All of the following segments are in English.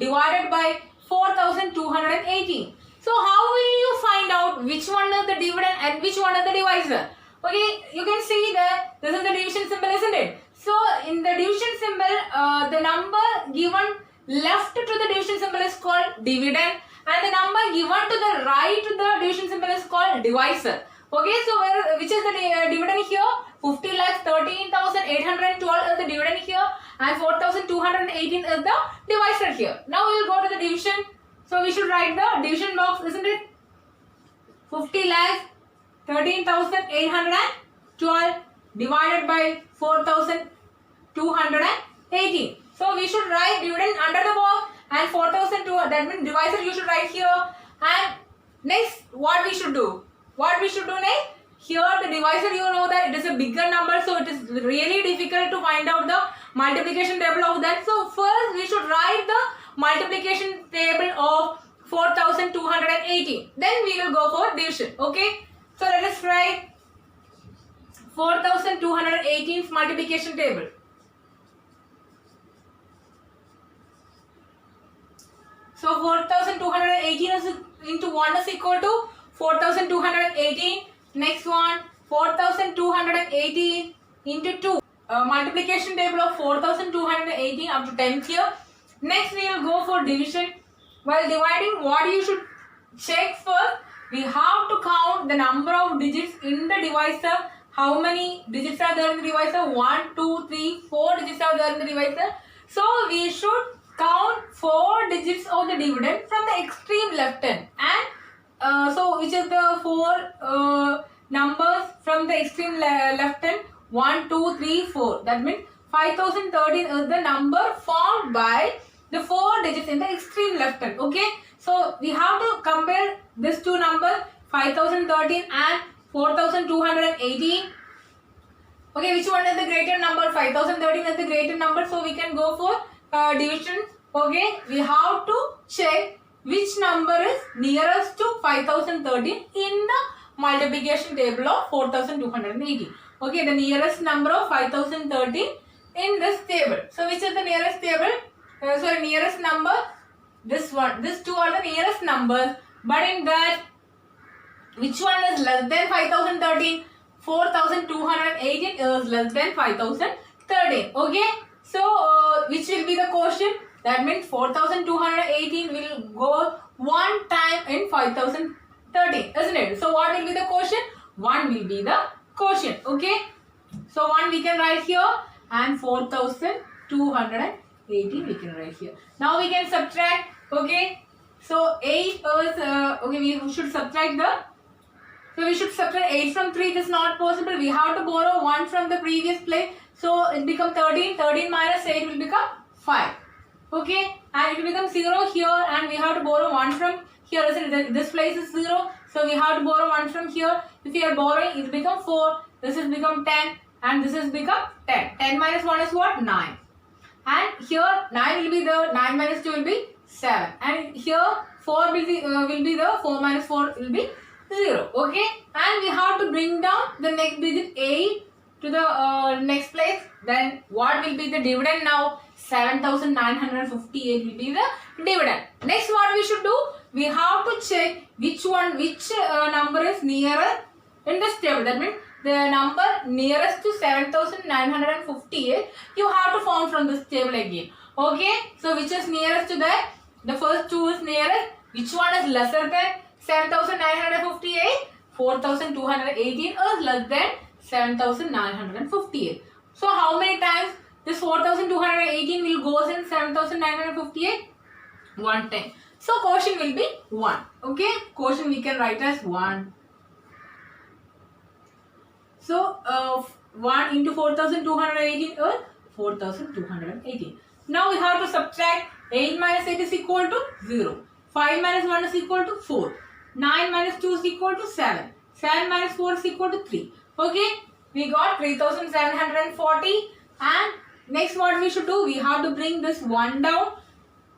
divided by 4218. So how will you find out which one is the dividend and which one is the divisor? Okay, you can see that this is the division symbol, isn't it? So in the division symbol, the number given left to the division symbol is called dividend, and the number given to the right to the division symbol is called divisor. Okay, so which is the dividend here? 50 lakhs 13,812 is the dividend here, and 4,218 is the divisor here. Now we will go to the division. So we should write the division box, isn't it? 50 lakhs 13,812 divided by 4,218. So we should write dividend under the box and 4,200. That means divisor you should write here. And next, what we should do? What we should do next? Here the divisor, you know that it is a bigger number, so it is really difficult to find out the multiplication table of that. So first we should write the multiplication table of 4,218. Then we will go for division. Okay. So let us write 4,218's multiplication table. So 4,218 is into 1 is equal to 4,218. Next one, 4,218 into 2. Multiplication table of 4,218 up to 10 here. Next we will go for division. While dividing, what you should check first, we have to count the number of digits in the divisor. How many digits are there in the divisor? 1, 2, 3, 4 digits are there in the divisor. So we should count 4 digits of the dividend from the extreme left hand. And so which is the 4 numbers from the extreme left hand? 1, 2, 3, 4. That means 5,013 is the number formed by the 4 digits in the extreme left hand. Okay. So we have to compare these two numbers, 5,013 and 4,218. Okay, which one is the greater number? 5,013 is the greater number, so we can go for division. Okay, we have to check which number is nearest to 5,013 in the multiplication table of 4,218. Okay, the nearest number of 5,013 in this table. So which is the nearest table? Nearest number. This one. These two are the nearest numbers. But in that, which one is less than 5,013? 4,218 is less than 5,013. Okay. So which will be the quotient? That means 4,218 will go one time in 5,013, isn't it? So what will be the quotient? 1 will be the quotient. Okay. So 1 we can write here and 4,218 we can write here. Now we can subtract. Okay. So 8 is okay. We should subtract the. So we should subtract 8 from 3. It is not possible. We have to borrow 1 from the previous place. So it becomes 13. 13 minus 8 will become 5. Okay. And it will become 0 here. And we have to borrow 1 from here. This place is 0. So we have to borrow 1 from here. If we are borrowing, it will become 4. This has become 10. And this has become 10. 10 minus 1 is what? 9. And here 9 will be the 9 minus 2 will be 7. And here 4 will be the 4 minus 4 will be 0. Okay. And we have to bring down the next digit 8 to the next place. Then what will be the dividend now? 7,958 will be the dividend. Next what we should do? We have to check which number is nearer in this table. That means the number nearest to 7,958 you have to find from this table again. Okay. So which is nearest to that? The first two is nearest. Which one is lesser than 7,958? 4,218 is less than 7,958. So how many times this 4,218 will go in 7,958? 1 time. So quotient will be 1. Okay. Quotient we can write as 1. So 1 into 4,218 is 4,218. Now we have to subtract 8 minus 8 is equal to 0. 5 minus 1 is equal to 4. 9 minus 2 is equal to 7. 7 minus 4 is equal to 3. Okay. We got 3,740. And next what we should do? We have to bring this 1 down.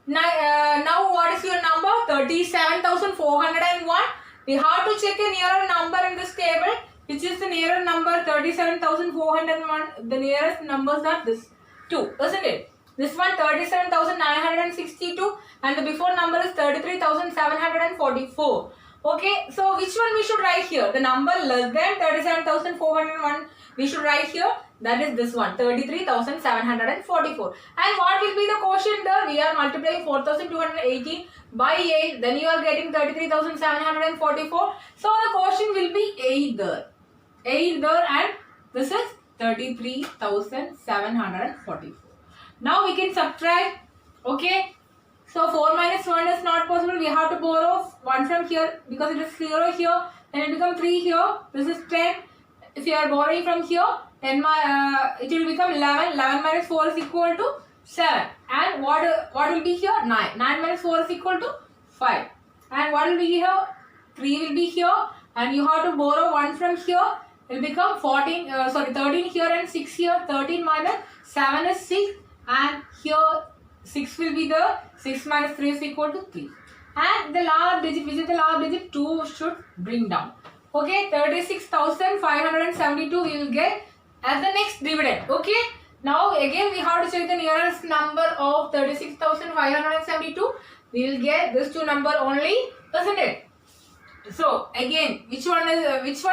Now what is your number? 37,401. We have to check a nearer number in this table. Which is the nearer number? 37,401. The nearest numbers are this 2, isn't it? This one 37,962 and the before number is 33,744. Okay, so which one we should write here? The number less than 37,401 we should write here. That is this one, 33,744. And what will be the quotient there? We are multiplying 4,218 by 8. Then you are getting 33,744. So the quotient will be 8 there. 8 there, and this is 33,744. Now we can subtract. Okay. So 4 minus 1 is not possible. We have to borrow 1 from here because it is 0 here. Then it becomes 3 here. This is 10. If you are borrowing from here, it will become 11. 11 minus 4 is equal to 7. And what will be here? 9. 9 minus 4 is equal to 5. And what will be here? 3 will be here. And you have to borrow 1 from here. It will become 13 here and 6 here. 13 minus 7 is 6. And here 6 will be there. 6 minus 3 is equal to 3. And the last digit, which is the last digit, 2 should bring down. Okay, 36,572 we will get as the next dividend. Okay, now again we have to check the nearest number of 36,572. We will get this two number only, isn't it? So again, which one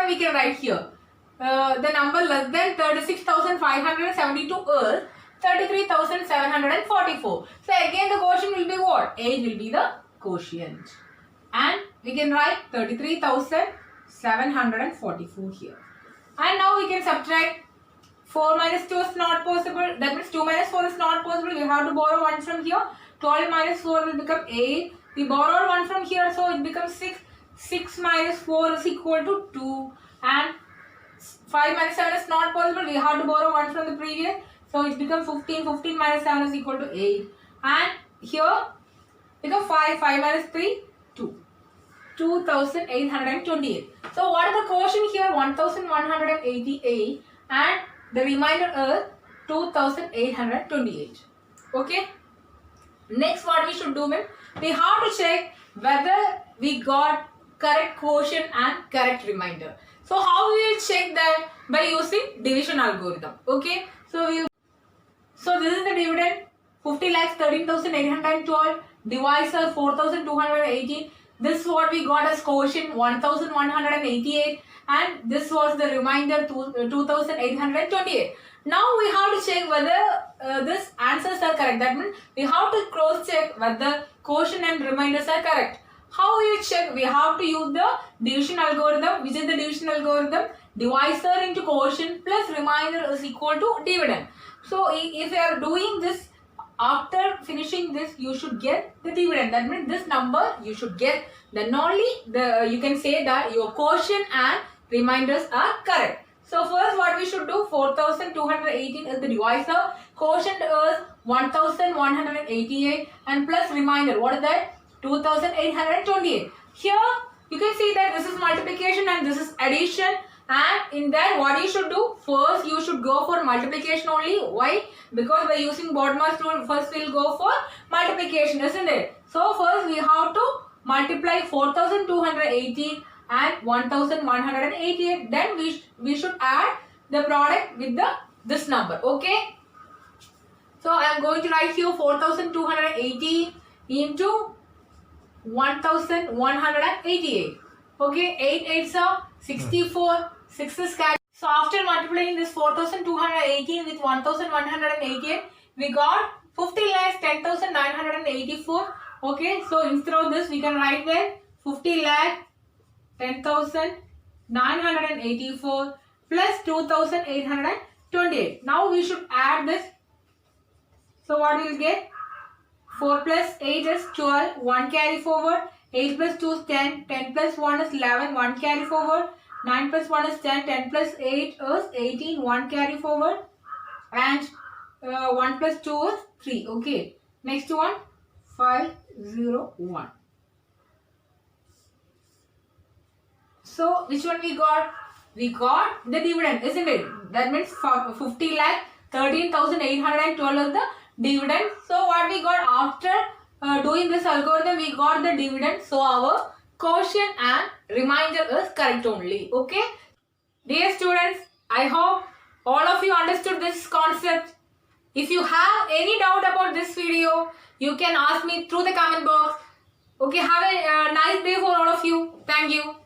we can write here? The number less than 36,572 is 33,744. So again the quotient will be what? 8 will be the quotient. And we can write 33,744 here. And now we can subtract. 4 minus 2 is not possible. That means 2 minus 4 is not possible. We have to borrow 1 from here. 12 minus 4 will become 8. We borrowed 1 from here, so it becomes 6. 6 minus 4 is equal to 2. And 5 minus 7 is not possible. We have to borrow 1 from the previous. So it becomes 15. 15 minus 7 is equal to 8. And here become 5. 5 minus 3, 2. 2,828. So what is the quotient here? 1,188. And the remainder is 2,828. Okay. Next, what we should do means we have to check whether we got correct quotient and correct remainder. So how we will check that? By using division algorithm. Okay. So this is the dividend. 50 lakhs 13,812. Divisor 4,218. This is what we got as quotient 1,188. And this was the remainder 2,828. Now we have to check whether these answers are correct. That means we have to cross check whether quotient and remainders are correct. How we check? We have to use the division algorithm. Which is the division algorithm? Divisor into quotient plus remainder is equal to dividend. So if you are doing this, after finishing this, you should get the dividend. That means this number you should get. Then only you can say that your quotient and remainders are correct. So first what we should do, 4,218 is the divisor, quotient is 1,188 and plus remainder, what is that? 2,828. Here you can see that this is multiplication and this is addition, and in that what you should do, first you should go for multiplication only. Why? Because by using BODMAS tool, first we will go for multiplication, isn't it? So first we have to multiply 4,218 and 1,188. Then we should add the product with this number. Okay. So I am going to write here 4,280 into 1,188. Okay. 8 8s are 64. 6 is carried. So after multiplying this 4,218 with 1,188, we got 50 lakhs 10,984. Okay. So instead of this, we can write there 50 lakh 10,984 plus 2,828. Now we should add this. So what we will get? 4 plus 8 is 12. 1 carry forward. 8 plus 2 is 10. 10 plus 1 is 11. 1 carry forward. 9 plus 1 is 10. 10 plus 8 is 18. 1 carry forward. And 1 plus 2 is 3. Okay. Next one. 501. So which one we got? We got the dividend, isn't it? That means 50 lakh 13,812 is the dividend. So what we got after doing this algorithm, we got the dividend. So our quotient and remainder is correct only. Okay. Dear students, I hope all of you understood this concept. If you have any doubt about this video, you can ask me through the comment box. Okay, have a nice day for all of you. Thank you.